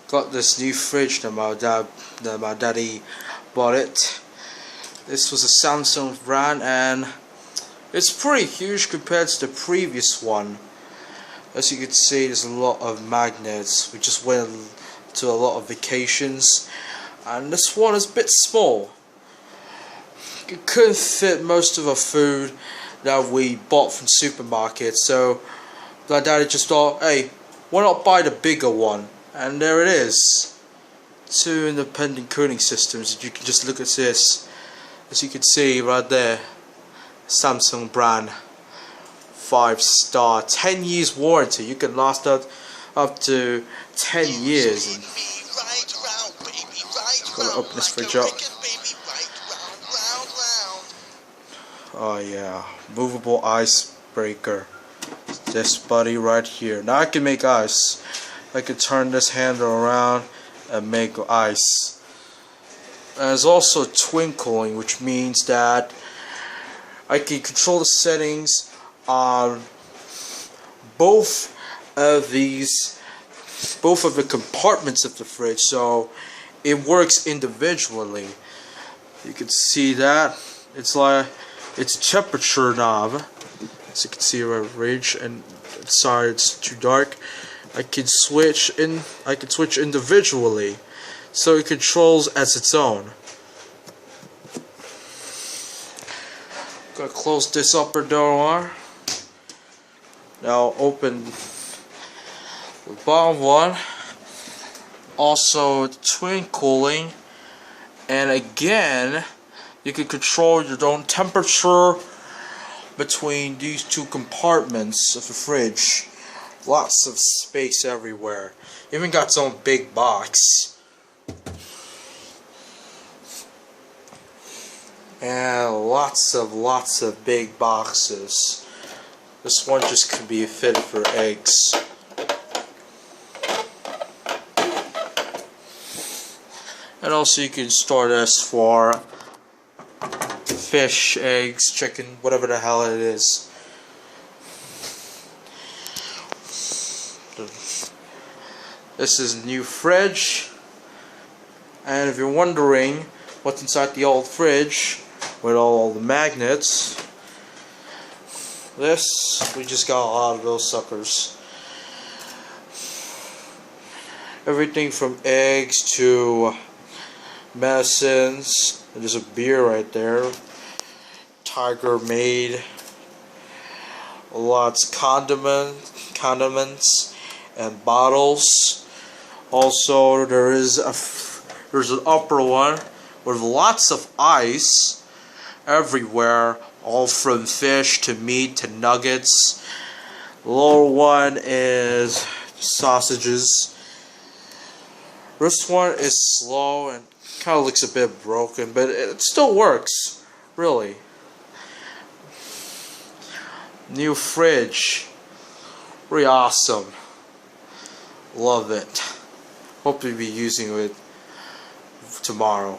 Got this new fridge that my daddy bought it. This was a Samsung brand and it's pretty huge compared to the previous one. As you can see, there's a lot of magnets. We just went to a lot of vacations and this one is a bit small. It couldn't fit most of our food that we bought from supermarkets, so my daddy just thought, hey, why not buy the bigger one? And there it is. 2 independent cooling systems. You can just look at this. As you can see right there, Samsung brand, 5-star, 10 years warranty. You can last out up to 10 years. Gotta open this fridge up. Oh yeah, movable ice breaker. This buddy right here. Now I can make ice. I can turn this handle around and make ice. And there's also twin cooling, which means that I can control the settings on both of the compartments of the fridge, so it works individually. You can see that it's a temperature knob, as you can see right fridge, and sorry it's too dark. I can switch individually, so it controls as its own. Gotta close this upper door. Now open the bottom one. Also twin cooling, and again you can control your own temperature between these 2 compartments of the fridge. Lots of space everywhere. Even got its own big box. And lots of big boxes. This one just could be fit for eggs. And also you can store this for fish, eggs, chicken, whatever the hell it is. This is a new fridge, and if you're wondering what's inside the old fridge with all the magnets, we just got a lot of those suckers. Everything from eggs to medicines. There's a beer right there. Tiger made. Lots condiments and bottles. Also, there's an upper one with lots of ice everywhere, all from fish to meat to nuggets. The lower one is sausages. This one is slow and kind of looks a bit broken, but it still works, really. New fridge, pretty awesome. Love it. Hope to be using it tomorrow.